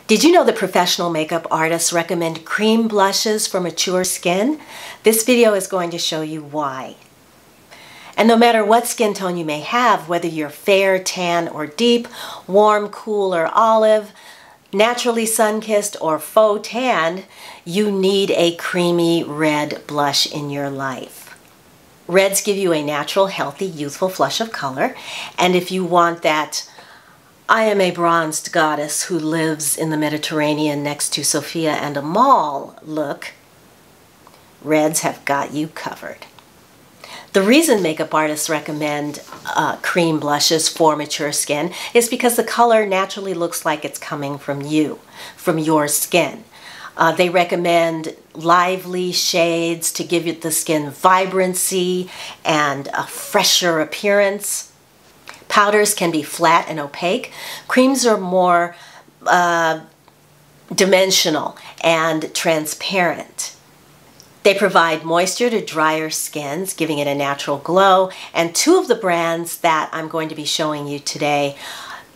Did you know that professional makeup artists recommend cream blushes for mature skin? This video is going to show you why. And no matter what skin tone you may have, whether you're fair, tan, or deep, warm, cool, or olive, naturally sun-kissed, or faux tan, you need a creamy red blush in your life. Reds give you a natural, healthy, youthful flush of color, and if you want that I am a bronzed goddess who lives in the Mediterranean next to Sophia and a mall look, reds have got you covered. The reason makeup artists recommend cream blushes for mature skin is because the color naturally looks like it's coming from you, from your skin. They recommend lively shades to give the skin vibrancy and a fresher appearance. Powders can be flat and opaque. Creams are more dimensional and transparent. They provide moisture to drier skins, giving it a natural glow. And two of the brands that I'm going to be showing you today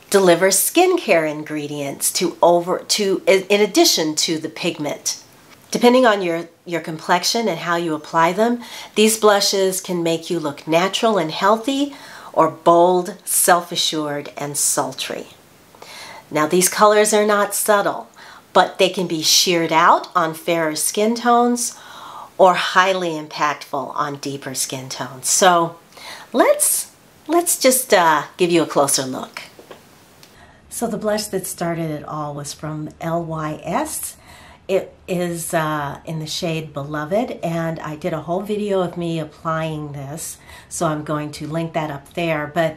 deliver skincare ingredients in addition to the pigment. Depending on your complexion and how you apply them, these blushes can make you look natural and healthy, or bold, self-assured, and sultry. Now these colors are not subtle, but they can be sheared out on fairer skin tones or highly impactful on deeper skin tones. So let's just give you a closer look. So the blush that started it all was from LYS. It is in the shade Beloved, and I did a whole video of me applying this, so I'm going to link that up there. But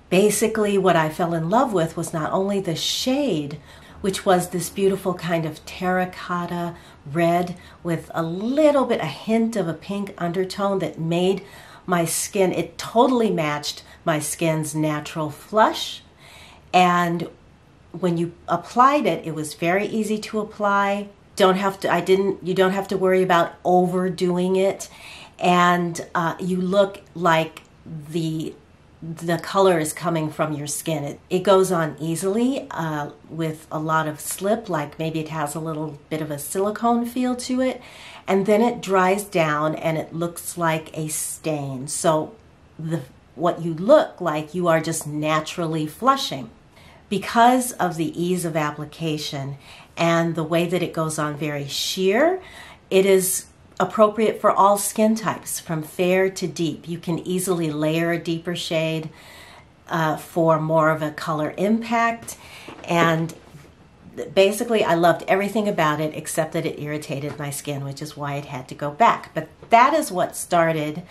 basically what I fell in love with was not only the shade, which was this beautiful kind of terracotta red with a hint of a pink undertone that made my skin, it totally matched my skin's natural flush. And when you applied it, it was very easy to apply. You don't have to worry about overdoing it, and you look like the color is coming from your skin. It goes on easily with a lot of slip, like maybe it has a little bit of a silicone feel to it, and then it dries down and it looks like a stain. So what you look like, you are just naturally flushing. Because of the ease of application and the way that it goes on very sheer, it is appropriate for all skin types, from fair to deep. You can easily layer a deeper shade for more of a color impact. And basically, I loved everything about it except that it irritated my skin, which is why it had to go back. But that is what started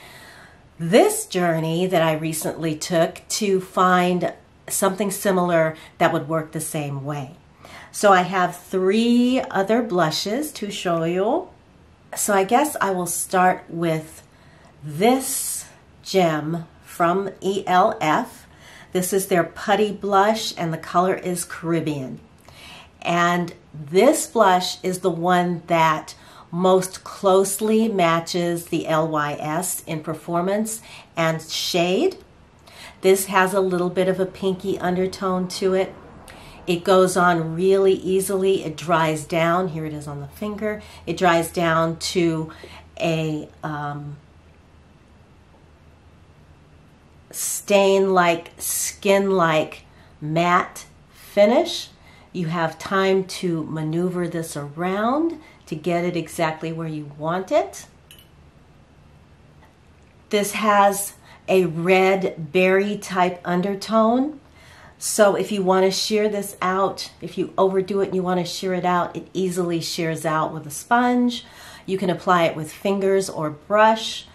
this journey that I recently took to find something similar that would work the same way. So I have 3 other blushes to show you. So I guess I will start with this gem from ELF. This is their Putty Blush, and the color is Caribbean. And this blush is the one that most closely matches the LYS in performance and shade. This has a little bit of a pinky undertone to it. It goes on really easily. It dries down. Here it is on the finger. It dries down to a stain-like, skin-like matte finish. You have time to maneuver this around to get it exactly where you want it. This has a red berry type undertone. So if you want to shear this out, if you overdo it and you want to shear it out, it easily shears out with a sponge. You can apply it with fingers or brush,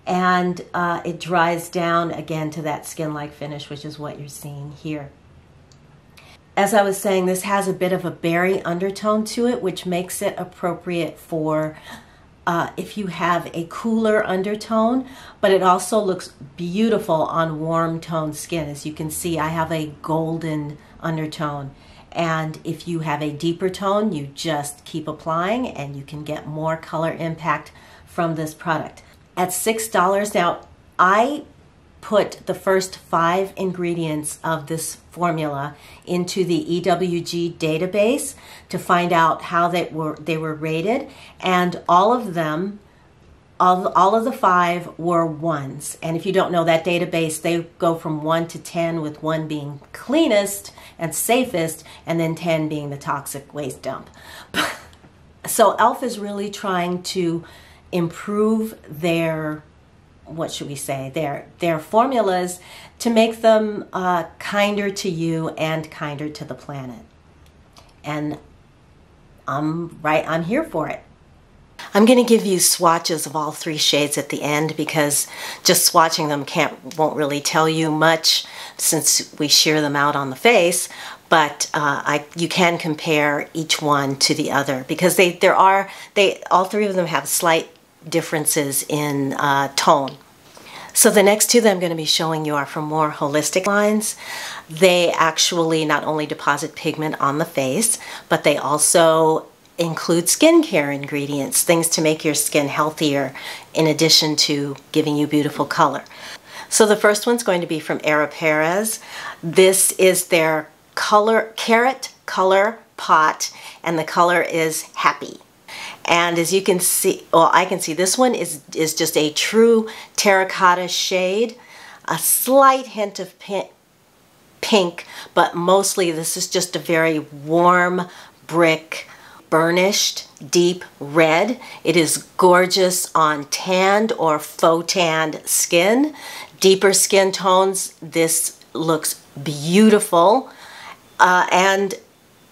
and it dries down again to that skin-like finish, which is what you're seeing here. As I was saying, this has a bit of a berry undertone to it, which makes it appropriate for if you have a cooler undertone, but it also looks beautiful on warm toned skin. As you can see, I have a golden undertone, and if you have a deeper tone, you just keep applying and you can get more color impact from this product. At $6, now I put the first 5 ingredients of this formula into the EWG database to find out how they were rated, and all of them, all of the 5 were 1s. And if you don't know that database, they go from 1 to 10, with 1 being cleanest and safest, and then 10 being the toxic waste dump. So e.l.f. is really trying to improve their, what should we say, their formulas to make them kinder to you and kinder to the planet. And I'm here for it. I'm going to give you swatches of all 3 shades at the end, because just swatching them won't really tell you much since we shear them out on the face. But you can compare each one to the other, because all 3 of them have slight differences in tone. So the next 2 that I'm going to be showing you are from more holistic lines. They actually not only deposit pigment on the face, but they also include skincare ingredients, things to make your skin healthier in addition to giving you beautiful color. So the first one's going to be from Eraperez. This is their Carrot Color Pot, and the color is Happy. And as you can see, well, I can see, this one is just a true terracotta shade, a slight hint of pink, but mostly this is just a very warm brick, burnished, deep red. It is gorgeous on tanned or faux tanned skin. Deeper skin tones, this looks beautiful. And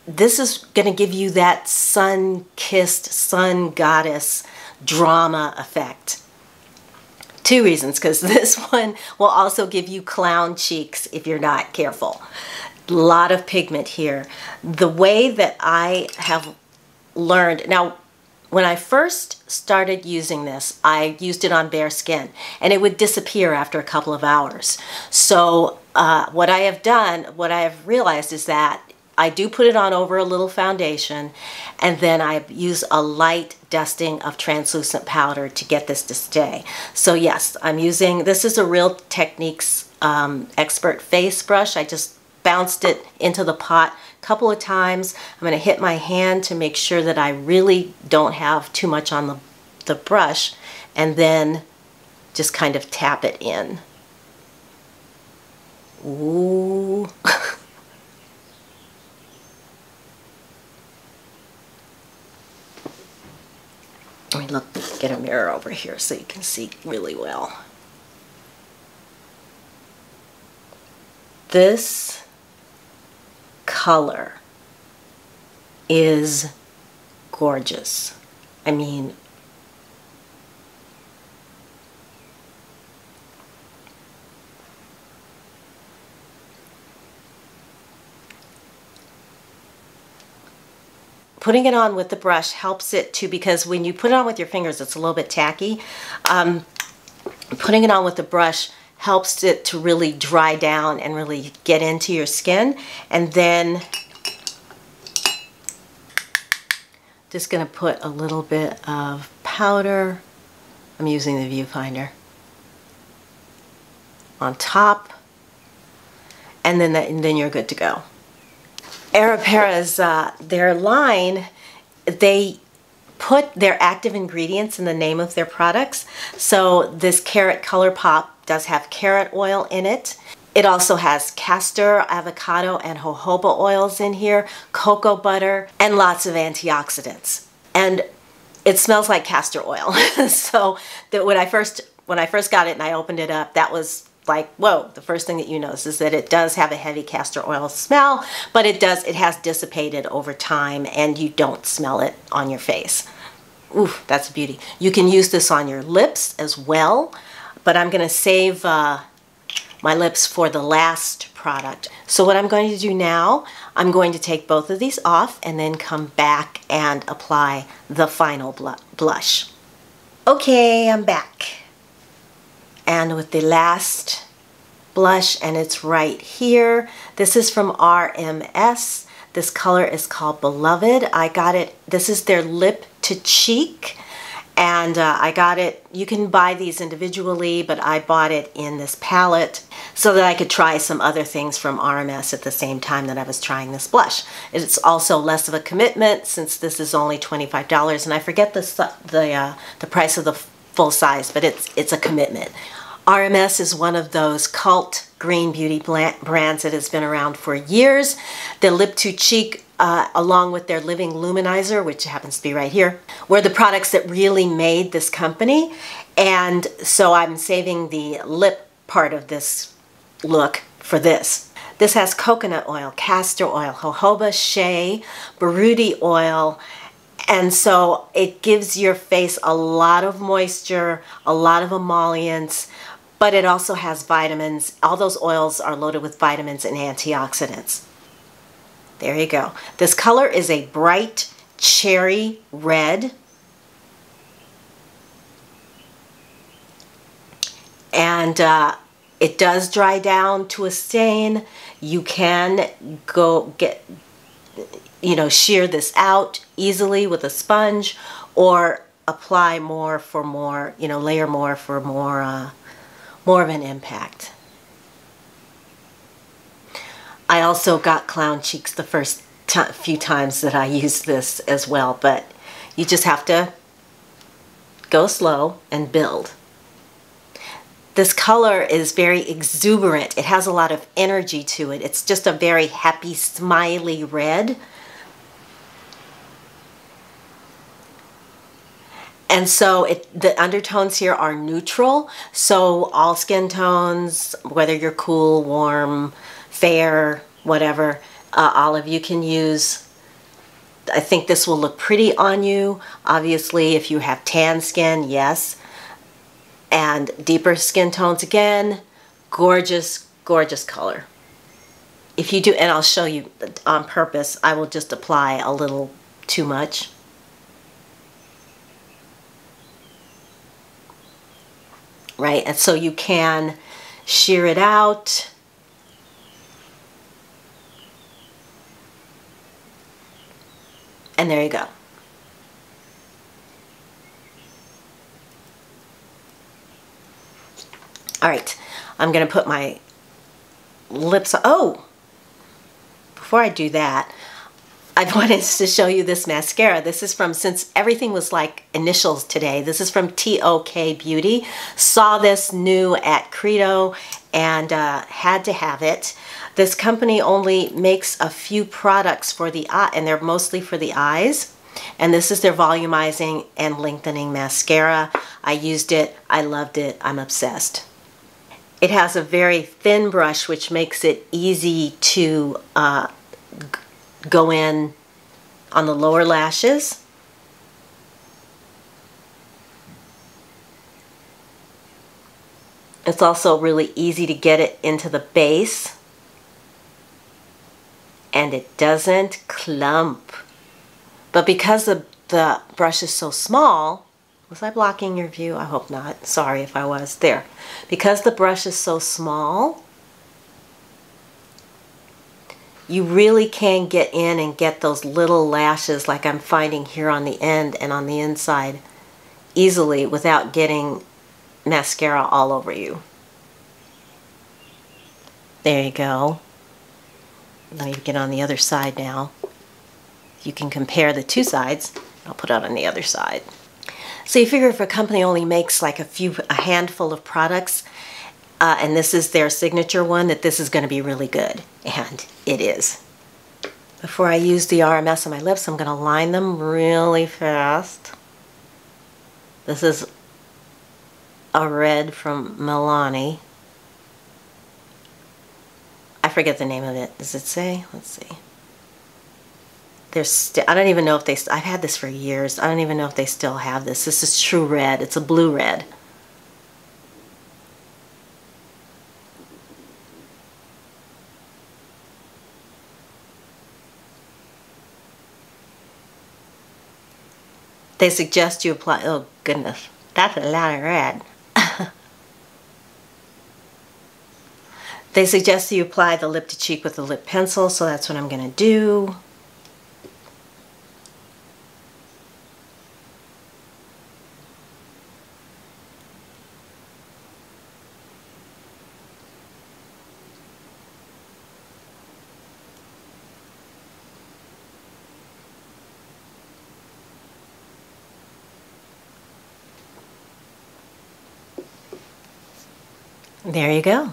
this is going to give you that sun-kissed, sun goddess drama effect. 2 reasons, because this one will also give you clown cheeks if you're not careful. A lot of pigment here. The way that I have learned, now when I first started using this, I used it on bare skin, and it would disappear after a couple of hours. So what I have realized is that I do put it on over a little foundation, and then I use a light dusting of translucent powder to get this to stay. So yes, I'm using, this is a Real Techniques Expert face brush. I just bounced it into the pot a couple of times. I'm going to hit my hand to make sure that I really don't have too much on the brush, and then just kind of tap it in. Ooh. Let me get a mirror over here so you can see really well. This color is gorgeous. I mean, putting it on with the brush helps it to, because when you put it on with your fingers, it's a little bit tacky. Putting it on with the brush helps it to really dry down and really get into your skin. And then just gonna put a little bit of powder. I'm using the viewfinder on top, and then you're good to go. Eraperez, their line, they put their active ingredients in the name of their products. So this Carrot Color Pot does have carrot oil in it. It also has castor, avocado, and jojoba oils in here, cocoa butter, and lots of antioxidants. And it smells like castor oil. So when I first got it and I opened it up, that was like, whoa, the first thing that you notice is that it does have a heavy castor oil smell, but it has dissipated over time, and you don't smell it on your face. Ooh, that's a beauty. You can use this on your lips as well, but I'm gonna save my lips for the last product. So what I'm going to do now, I'm going to take both of these off and then come back and apply the final blush. Okay, I'm back. And with the last blush, and it's right here. This is from RMS. This color is called Beloved. I got it, this is their Lip to Cheek, And I got it, you can buy these individually, but I bought it in this palette so that I could try some other things from RMS at the same time that I was trying this blush. It's also less of a commitment since this is only $25, and I forget the price of the full size, but it's a commitment. RMS is one of those cult green beauty brands that has been around for years. The Lip to Cheek, along with their Living Luminizer, which happens to be right here, were the products that really made this company. And so I'm saving the lip part of this look for this. This has coconut oil, castor oil, jojoba, shea, berudi oil, and so it gives your face a lot of moisture, a lot of emollients, but it also has vitamins. All those oils are loaded with vitamins and antioxidants. There you go. This color is a bright cherry red. And it does dry down to a stain. You can go get, shear this out easily with a sponge, or apply more for more, layer more for more of an impact. I also got clown cheeks the first few times that I used this as well, but you just have to go slow and build. This color is very exuberant. It has a lot of energy to it. It's just a very happy, smiley red. And so the undertones here are neutral, so all skin tones, whether you're cool, warm, fair, whatever, all of you can use. I think this will look pretty on you. Obviously, if you have tan skin, yes. And deeper skin tones, again, gorgeous, gorgeous color. If you do, and I'll show you on purpose, I will just apply a little too much. Right, and so you can shear it out. And there you go. All right, I'm going to put my lips on. Oh, before I do that, I wanted to show you this mascara. This is from, since everything was like initials today, this is from TOK Beauty. Saw this new at Credo and had to have it. This company only makes a few products for the eye, and they're mostly for the eyes. And this is their volumizing and lengthening mascara. I used it, I loved it, I'm obsessed. It has a very thin brush, which makes it easy to go in on the lower lashes. It's also really easy to get it into the base, and it doesn't clump. But because the brush is so small, was I blocking your view? I hope not. Sorry if I was. There. Because the brush is so small, you really can get in and get those little lashes like I'm finding here on the end and on the inside easily without getting mascara all over you. There you go. Let me get on the other side now. You can compare the two sides. I'll put it on the other side. So you figure if a company only makes like a handful of products, and this is their signature one, that this is going to be really good. And it is. Before I use the RMS on my lips, I'm going to line them really fast. This is a red from Milani. I forget the name of it. Does it say? Let's see. I don't even know if they, I've had this for years. I don't even know if they still have this. This is true red. It's a blue red. They suggest you apply, oh goodness, that's a lot of red. They suggest you apply the lip to cheek with a lip pencil, so that's what I'm going to do. There you go.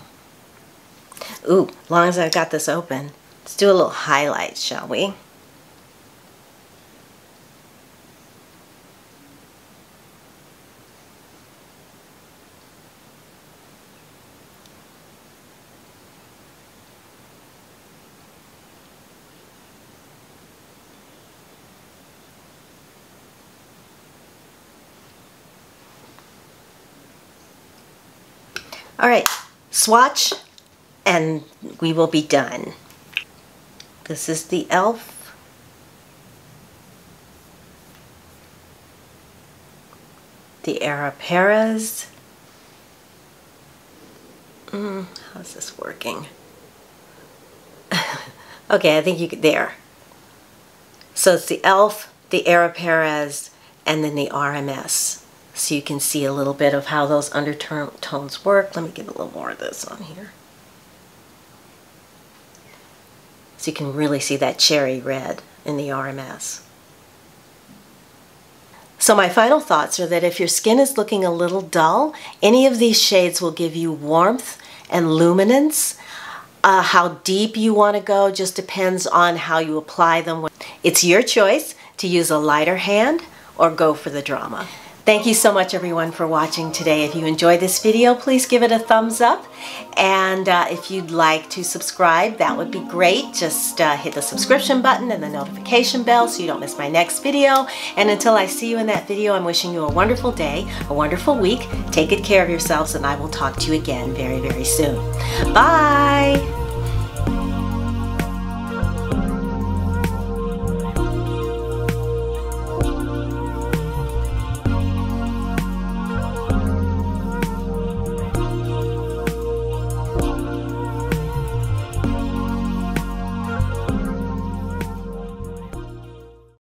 Ooh, as long as I've got this open, let's do a little highlight, shall we? All right, swatch, and we will be done. This is the e.l.f. The Eraperez. How's this working? Okay, I think you could, there. So it's the e.l.f., the Eraperez, and then the RMS. So you can see a little bit of how those undertones work. Let me get a little more of this on here. So you can really see that cherry red in the RMS. So my final thoughts are that if your skin is looking a little dull, any of these shades will give you warmth and luminance. How deep you want to go just depends on how you apply them. It's your choice to use a lighter hand or go for the drama. Thank you so much everyone for watching today. If you enjoyed this video, please give it a thumbs up. And if you'd like to subscribe, that would be great. Just hit the subscription button and the notification bell so you don't miss my next video. And until I see you in that video, I'm wishing you a wonderful day, a wonderful week. Take good care of yourselves, and I will talk to you again very, very soon. Bye!